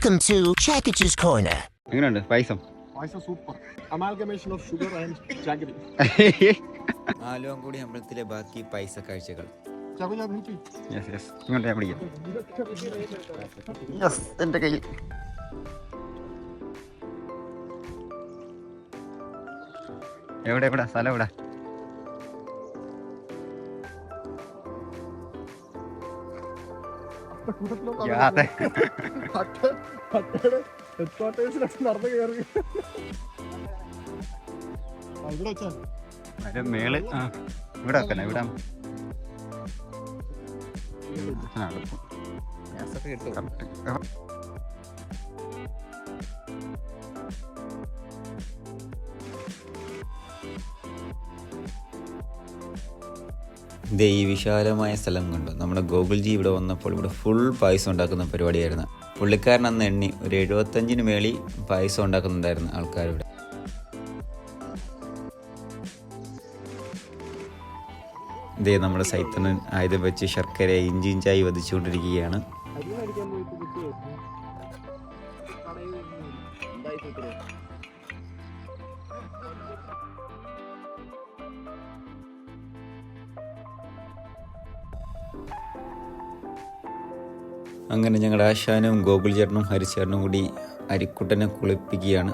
Welcome to Chakachu's Corner. എങ്ങനെയുണ്ട് പായസം? പായസം super. Amalgamation of sugar and jaggery. Aluvankudi അമ്പലത്തിലെ ബാക്കി പായസ കാഴ്ചകൾ. ഇങ്ങോട്ട് ഞാൻ പിടിക്കാം. എൻ്റെ കയ്യിൽ എവിടെ സ്ഥലം എവിടെ? മേള് ഇവിടെ വെക്കണേ. ഇവിടെ ഇതേ ഈ വിശാലമായ സ്ഥലം കണ്ടു. നമ്മുടെ ഗോകുൽജി ഇവിടെ വന്നപ്പോൾ ഇവിടെ ഫുൾ പായസം ഉണ്ടാക്കുന്ന പരിപാടിയായിരുന്നു. പുള്ളിക്കാരൻ അന്ന് എണ്ണി ഒരു 75 മേളി പായസം ഉണ്ടാക്കുന്നുണ്ടായിരുന്നു ആൾക്കാരിവിടെ. ഇതേ നമ്മുടെ സൈത്തണ്ണൻ ആയുധം വെച്ച് ശർക്കര ഇഞ്ചിഞ്ചായി വധിച്ചുകൊണ്ടിരിക്കുകയാണ്. അങ്ങനെ ഞങ്ങളുടെ ആശാനും ഗോകുൽ ചേട്ടനും ഹരിച്ചേട്ടനും കൂടി അരിക്കുട്ടനെ കുളിപ്പിക്കുകയാണ്.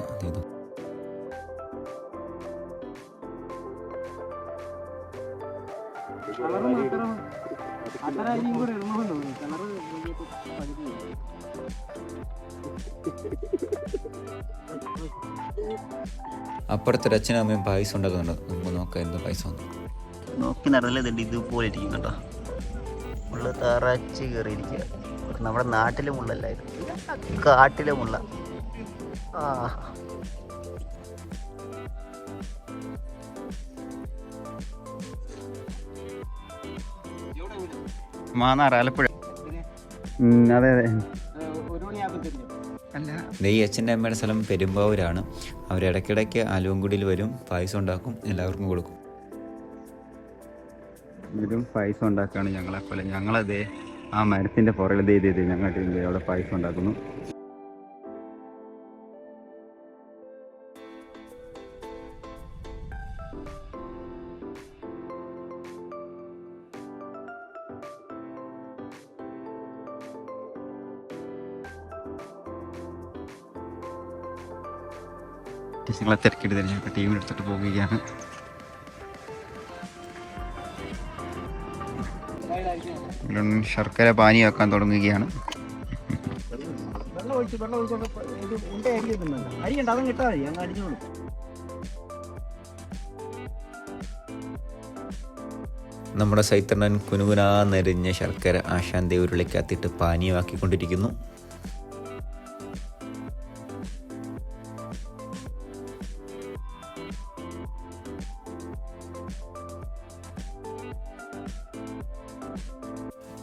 അപ്പുറത്തൊരു അച്ഛനും അമ്മയും പായസം ഉണ്ടാക്കുന്നുണ്ട്. നമുക്ക് നോക്കാം എന്താ പായസം നോക്കി നടന്നില്ല. ഇതുപോലെ ഇരിക്കും കേട്ടോ. മുള്ള തറച്ച് കയറിയിരിക്കുക. നമ്മുടെ നാട്ടിലെ മുള്ളല്ലായിരുന്നു, കാട്ടിലെ മുള്ള. മാന്നാർ ആലപ്പുഴ. അതെ അതെ. ഈ അച്ഛൻ്റെ അമ്മയുടെ സ്ഥലം പെരുമ്പാവൂരാണ്. അവരിടയ്ക്കിടയ്ക്ക് ആലുവൻകുടിയിൽ വരും, പായസം ഉണ്ടാക്കും, എല്ലാവർക്കും കൊടുക്കും. ഇവരും പായസം ഉണ്ടാക്കുകയാണ് ഞങ്ങളെപ്പോലെ. ഞങ്ങളതേ ആ മരത്തിൻ്റെ പുറകിൽ ഞങ്ങളുടെ അവിടെ പായസം ഉണ്ടാക്കുന്നു. ഞങ്ങളെ തിരക്കിട്ട് ഞങ്ങൾ ടീമിനെടുത്തിട്ട് പോവുകയാണ്. ശർക്കര പാനിയാക്കാൻ തുടങ്ങുകയാണ്. നമ്മുടെ സൈത്തണ്ണൻ കുനുകുനാന്നെരിഞ്ഞ ശർക്കര ആശാന്തി ഉരുളിക്കകത്തിട്ട് പാനീയമാക്കിക്കൊണ്ടിരിക്കുന്നു.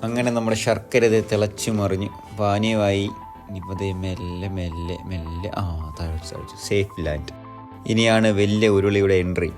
അങ്ങനെ നമ്മുടെ ശർക്കര ഇത് തിളച്ചു മറിഞ്ഞു പാനീയമായി. ഇനിയിപ്പോൾ മെല്ലെ മെല്ലെ മെല്ലെ താഴ്ച സേഫ് ലാൻഡ്. ഇനിയാണ് വലിയ ഉരുളിയുടെ എൻട്രി.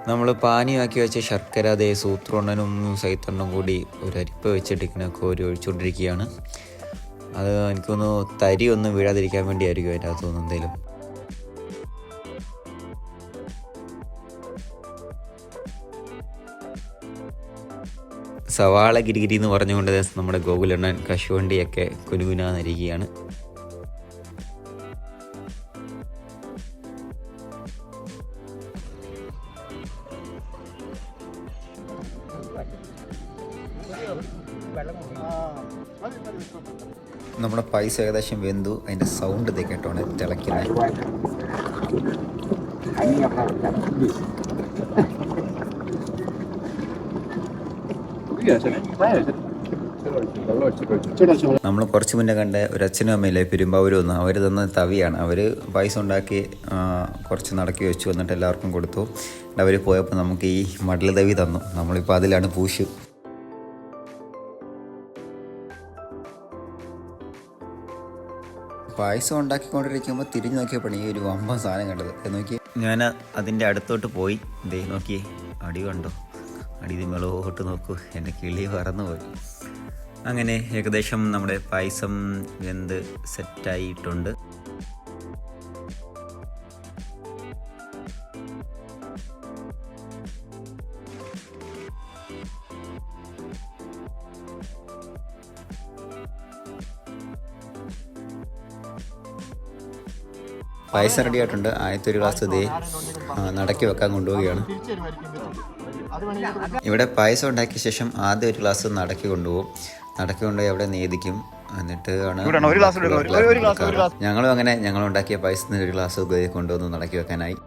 നമ്മൾ പാനിയാക്കി വെച്ച ശർക്കര അതേ സൂത്രണ്ണനും സൈത്തണ്ണനും കൂടി ഒരു അരിപ്പ വെച്ചിട്ട് ഇങ്ങനെ കോരി ഒഴിച്ചുകൊണ്ടിരിക്കുകയാണ്. അത് എനിക്കൊന്ന് തരി ഒന്നും വീഴാതിരിക്കാൻ വേണ്ടിയായിരിക്കും അതിൻ്റെ അകത്തൊന്നും എന്തെങ്കിലും. സവാള ഗിരിഗിരി എന്ന് പറഞ്ഞുകൊണ്ട് നമ്മുടെ ഗോകുലണ്ണൻ കശുവണ്ടിയൊക്കെ കുനുകുനാന്നിരിക്കുകയാണ്. നമ്മുടെ പൈസ ഏകദേശം വെന്തു. അതിൻ്റെ സൗണ്ട് ഇത് കേട്ടോണ്ട് തിളയ്ക്കുന്നത്. നമ്മൾ കുറച്ച് മുന്നേ കണ്ട ഒരു അച്ഛനും അമ്മയില്ലേ പെരുമ്പാവൂർ വന്നു. അവർ തന്ന തവിയാണ്. അവർ പായസം ഉണ്ടാക്കി കുറച്ച് നടക്കി വെച്ചു, എന്നിട്ട് എല്ലാവർക്കും കൊടുത്തു. അവർ പോയപ്പോൾ നമുക്ക് ഈ മടലതവി തന്നു. നമ്മളിപ്പോൾ അതിലാണ് പൂശ്. പായസം ഉണ്ടാക്കിക്കൊണ്ടിരിക്കുമ്പോൾ തിരിഞ്ഞു നോക്കിയപ്പോഴാണ് ഈ ഒരു വമ്പൻ സാധനം കണ്ടത്. നോക്കി ഞാൻ അതിൻ്റെ അടുത്തോട്ട് പോയി. ദേ നോക്കിയേ, അടി കണ്ടോ? അടി മേളോട്ട് നോക്കൂ, എൻ്റെ കിളി പറന്നുപോയി. അങ്ങനെ ഏകദേശം നമ്മുടെ പായസം വെന്ത് സെറ്റായിട്ടുണ്ട്. പായസം റെഡി ആയിട്ടുണ്ട്. ആദ്യത്തെ ഒരു ഗ്ലാസ് ദേ നടക്കി വെക്കാൻ കൊണ്ടുപോവുകയാണ്. ഇവിടെ പായസം ഉണ്ടാക്കിയ ശേഷം ആദ്യം ഒരു ഗ്ലാസ് നടക്കി കൊണ്ടുപോകും. നടക്കി കൊണ്ടുപോയി അവിടെ നേദിക്കും. എന്നിട്ട് ഞങ്ങളും അങ്ങനെ ഞങ്ങൾ ഉണ്ടാക്കിയ പായസത്തിന് ഒരു ഗ്ലാസ് കൊണ്ടുവന്ന് നടക്കി വെക്കാനായി.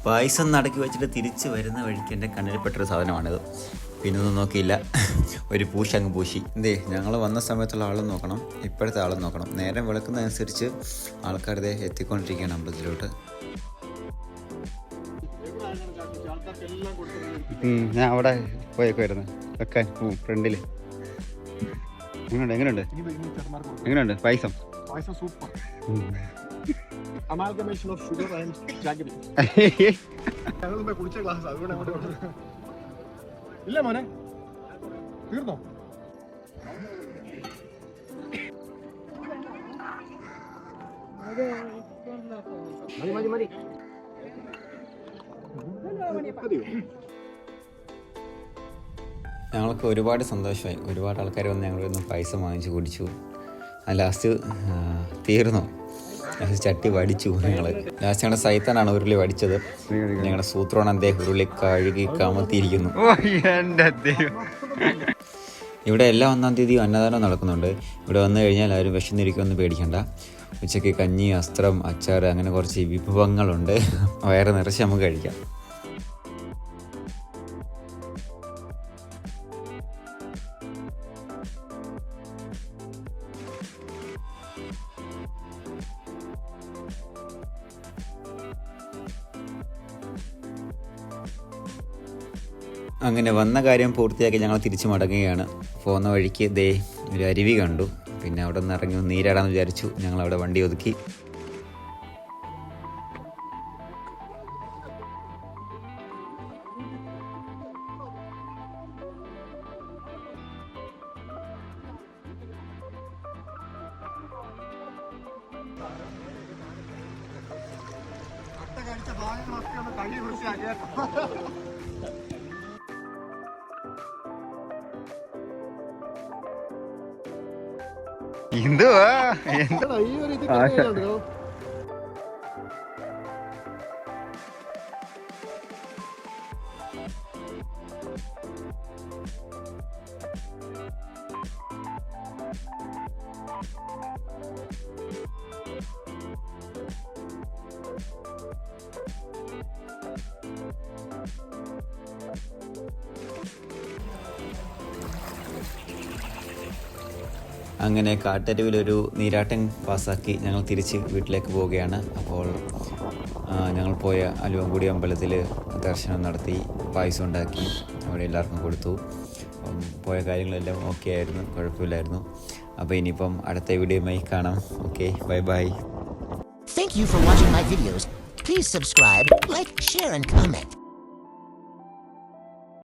പായസം നടക്കി വെച്ചിട്ട് തിരിച്ച് വരുന്ന വഴിക്ക് എൻ്റെ കണ്ണിൽപ്പെട്ടൊരു സാധനമാണിത്. പിന്നെ ഒന്നും നോക്കിയില്ല, ഒരു പൂശങ്ങ് പൂശി. എന്തേ ഞങ്ങൾ വന്ന സമയത്തുള്ള ആളും നോക്കണം, ഇപ്പോഴത്തെ ആളും നോക്കണം. നേരം വിളക്കുന്നതനുസരിച്ച് ആൾക്കാർ ഇതേ എത്തിക്കൊണ്ടിരിക്കുകയാണ് അമ്പലത്തിലോട്ട്. ഞാൻ അവിടെ പോയേക്കുമായിരുന്നു വെക്കാൻ ഫ്രണ്ടിൽ. എങ്ങനെയുണ്ട് പായസം? Super. Amalgamation of sugar and jaggery. ഞങ്ങൾ കുടിച്ച ഗ്ലാസ് അതുകൊണ്ട് അങ്ങോട്ട് ഇല്ല മോനെ, തീർന്നോ? മതി. ഞങ്ങൾക്ക് ഒരുപാട് സന്തോഷമായി. ഒരുപാട് ആൾക്കാർ വന്ന് ഞങ്ങളിൽ നിന്ന് പായസം വാങ്ങിച്ച് കുടിച്ചു. ലാസ്റ്റ് തീർന്നു. ചട്ടി വടിച്ചു. ഞങ്ങൾ ലാസ്റ്റ് ഞങ്ങളുടെ സൈത്താനാണ് ഉരുളി വടിച്ചത്. ഞങ്ങളുടെ സൂത്രമാണ് അദ്ദേഹം ഉരുളി കഴുകി കമത്തിയിരിക്കുന്നു. ഇവിടെ എല്ലാ 1-ാം തീയതി അന്നദാനം നടക്കുന്നുണ്ട്. ഇവിടെ വന്നു കഴിഞ്ഞാൽ ആരും വിശന്നിരിക്കുമെന്ന് പേടിക്കണ്ട. ഉച്ചയ്ക്ക് കഞ്ഞി, അസ്ത്രം, അച്ചാർ, അങ്ങനെ കുറച്ച് വിഭവങ്ങളുണ്ട്. വയറ് നിറച്ച് നമുക്ക് കഴിക്കാം. അങ്ങനെ വന്ന കാര്യം പൂർത്തിയാക്കി ഞങ്ങൾ തിരിച്ചു മടങ്ങുകയാണ്. പോകുന്ന വഴിക്ക് ദേ ഒരു അരുവി കണ്ടു. പിന്നെ അവിടെ നിന്ന് ഇറങ്ങി നീരാടാന്ന് വിചാരിച്ചു. ഞങ്ങളവിടെ വണ്ടി ഒതുക്കി. എന്തുവാ അങ്ങനെ കാട്ടരുവിലൊരു നീരാട്ടം പാസ്സാക്കി ഞങ്ങൾ തിരിച്ച് വീട്ടിലേക്ക് പോവുകയാണ്. അപ്പോൾ ഞങ്ങൾ പോയ അലുവൻകുടി അമ്പലത്തിൽ ദർശനം നടത്തി, പായസം ഉണ്ടാക്കി അവിടെ എല്ലാവർക്കും കൊടുത്തു. പോയ കാര്യങ്ങളെല്ലാം ഓക്കെ ആയിരുന്നു, കുഴപ്പമില്ലായിരുന്നു. അപ്പോൾ ഇനിയിപ്പം അടുത്ത വീഡിയോയുമായി കാണാം. Okay, bye. Thank you for watching my videos. Please subscribe, like, share, and comment.